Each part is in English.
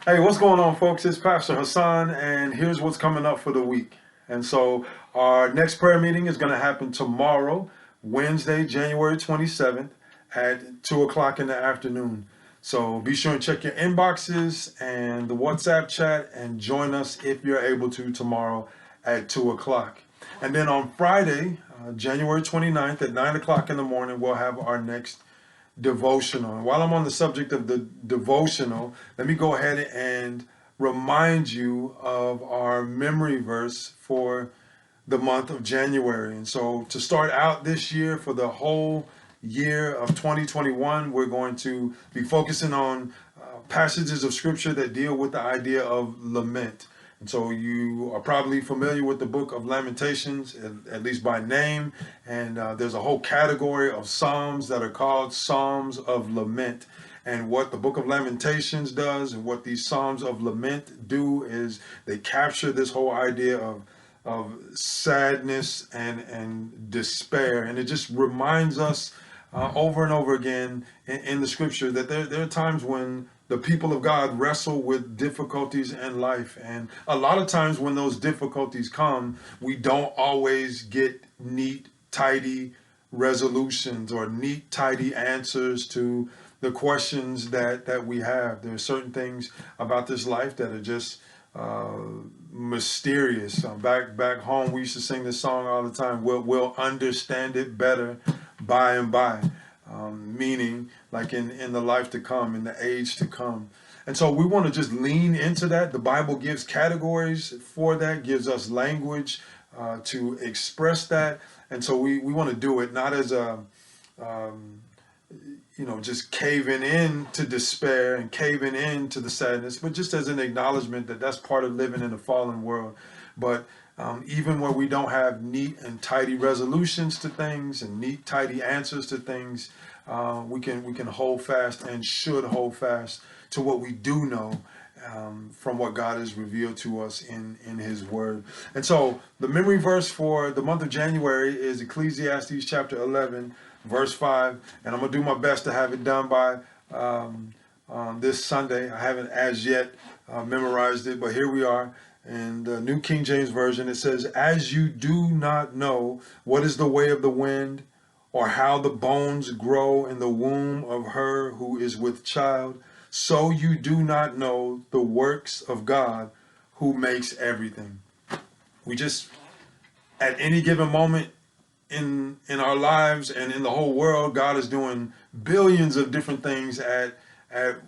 Hey, what's going on, folks? It's Pastor Hassan, and here's what's coming up for the week. And so, our next prayer meeting is going to happen tomorrow, Wednesday, January 27th, at 2 o'clock in the afternoon. So, be sure and check your inboxes and the WhatsApp chat and join us if you're able to tomorrow at 2 o'clock. And then on Friday, January 29th at 9 o'clock in the morning, we'll have our next devotional. And while I'm on the subject of the devotional, let me go ahead and remind you of our memory verse for the month of January. And so to start out this year, for the whole year of 2021, we're going to be focusing on passages of scripture that deal with the idea of lament. And so you are probably familiar with the book of Lamentations, at least by name. And there's a whole category of Psalms that are called Psalms of Lament. And what the book of Lamentations does and what these Psalms of Lament do is they capture this whole idea of sadness and despair. And it just reminds us over and over again in the scripture that there are times when the people of God wrestle with difficulties in life. And a lot of times when those difficulties come, we don't always get neat, tidy resolutions or neat, tidy answers to the questions that we have. There are certain things about this life that are just uh, mysterious. Back home, we used to sing this song all the time. We'll understand it better by and by, meaning like in the life to come, in the age to come. And so we want to just lean into that. The Bible gives categories for that, gives us language to express that. And so we want to do it not as a um, just caving in to despair and caving in to the sadness, but just as an acknowledgement that that's part of living in a fallen world. But even where we don't have neat and tidy resolutions to things and neat, tidy answers to things, we can hold fast and should hold fast to what we do know from what God has revealed to us in His Word. And so the memory verse for the month of January is Ecclesiastes chapter 11, verse 5. And I'm going to do my best to have it done by this Sunday. I haven't as yet memorized it, but here we are. In the New King James Version, it says, "As you do not know what is the way of the wind, or how the bones grow in the womb of her who is with child, so you do not know the works of God who makes everything." We just, at any given moment in our lives and in the whole world, God is doing billions of different things at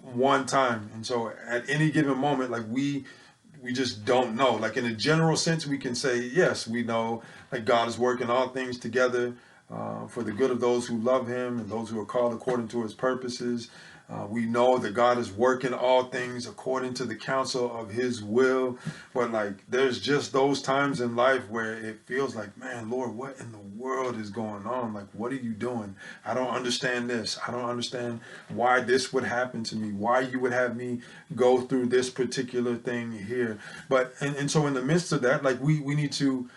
one time. And so at any given moment, like we just don't know. Like in a general sense, we can say, yes, we know that God is working all things together for the good of those who love Him and those who are called according to His purposes. We know that God is working all things according to the counsel of His will. But like, there's just those times in life where it feels like, man, Lord, what in the world is going on? Like, what are you doing? I don't understand this. I don't understand why this would happen to me, why you would have me go through this particular thing here. But, and so in the midst of that, like we need to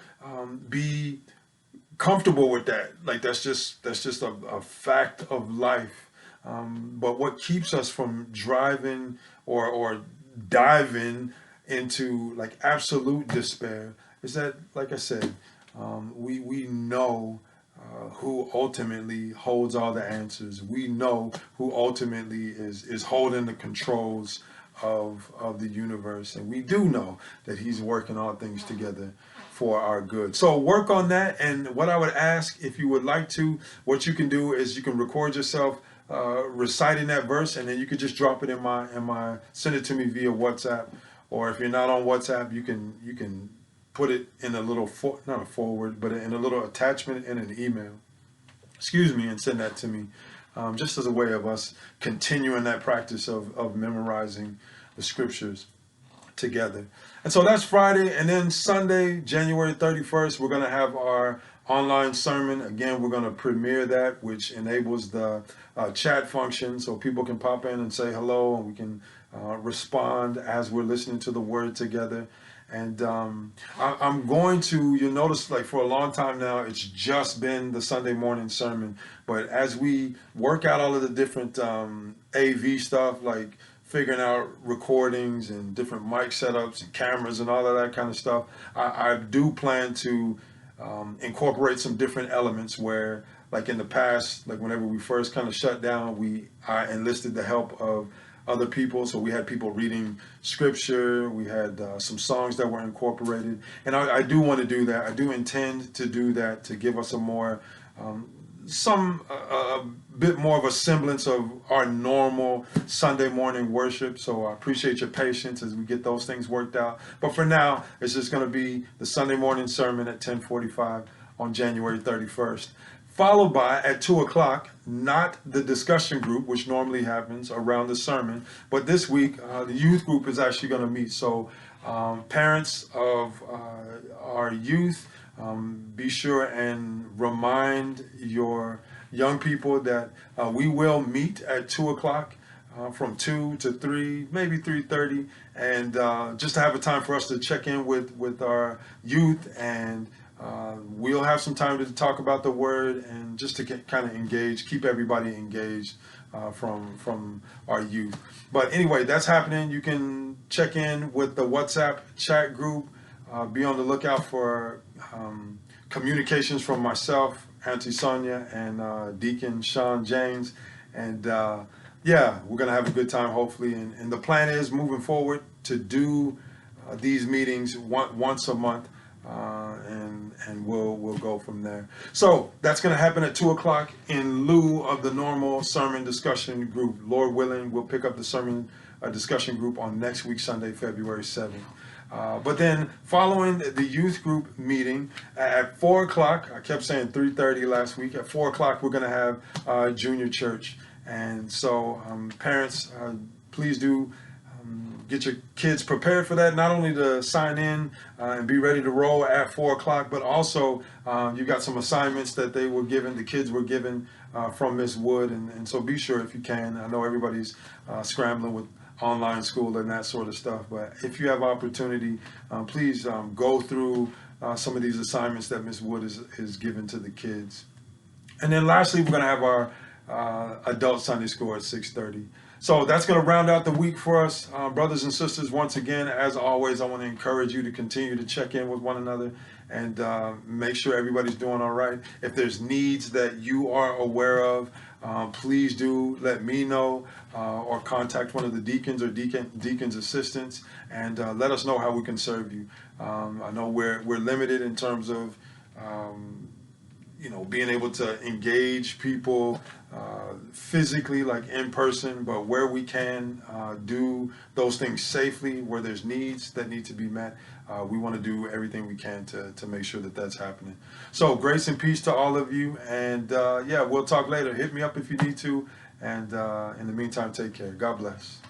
be comfortable with that. Like that's just a fact of life. But what keeps us from driving or diving into like absolute despair is that, like I said, we know who ultimately holds all the answers. We know who ultimately is holding the controls of the universe, and we do know that He's working all things together for our good. So work on that. And what I would ask, if you would like to, what you can do is you can record yourself reciting that verse, and then you could just drop it in my send it to me via WhatsApp. Or if you're not on WhatsApp, you can put it in a little not a forward, but in a little attachment in an email. Excuse me, and send that to me, just as a way of us continuing that practice of memorizing the scriptures together. And so that's Friday. And then Sunday, January 31st, we're going to have our online sermon. Again, we're going to premiere that, which enables the chat function so people can pop in and say hello, and we can respond as we're listening to the word together. And I'm going to, you'll notice, like for a long time now, it's just been the Sunday morning sermon. But as we work out all of the different AV stuff, like figuring out recordings and different mic setups and cameras and all of that kind of stuff, I do plan to incorporate some different elements where, like in the past, like whenever we first kind of shut down, I enlisted the help of other people. So we had people reading scripture, we had some songs that were incorporated, and I do want to do that. I do intend to do that to give us a more a bit more of a semblance of our normal Sunday morning worship. So I appreciate your patience as we get those things worked out. But for now, it's just going to be the Sunday morning sermon at 10:45 on January 31st. Followed by, at 2 o'clock, not the discussion group, which normally happens around the sermon, but this week, the youth group is actually going to meet. So parents of our youth, be sure and remind your young people that we will meet at 2 o'clock. From 2 to 3, maybe 3:30, and just to have a time for us to check in with our youth, and we'll have some time to talk about the word and just to get kind of engaged, keep everybody engaged from our youth. But anyway, that's happening. You can check in with the WhatsApp chat group. Be on the lookout for communications from myself, Auntie Sonia, and Deacon Sean James. And yeah, we're going to have a good time, hopefully. And the plan is, moving forward, to do these meetings once a month. And we'll go from there. So that's going to happen at 2 o'clock in lieu of the normal sermon discussion group. Lord willing, we'll pick up the sermon discussion group on next week, Sunday, February 7th. But then following the youth group meeting at 4 o'clock, I kept saying 3:30 last week, at 4 o'clock we're going to have junior church. And so parents, please do get your kids prepared for that, not only to sign in and be ready to roll at 4 o'clock, but also you got some assignments that the kids were given from Miss Wood. And so be sure if you can. I know everybody's scrambling with online school and that sort of stuff, but if you have opportunity, please go through some of these assignments that Miss Wood is given to the kids. And then lastly, we're going to have our adult Sunday school at 6:30. So that's going to round out the week for us. Brothers and sisters, once again, as always, I want to encourage you to continue to check in with one another and make sure everybody's doing all right. If there's needs that you are aware of, please do let me know or contact one of the deacons or deacons assistants, and let us know how we can serve you. I know we're limited in terms of being able to engage people physically, like in person, but where we can do those things safely, where there's needs that need to be met, we want to do everything we can to make sure that that's happening. So grace and peace to all of you, and yeah, we'll talk later. Hit me up if you need to, and in the meantime, take care. God bless.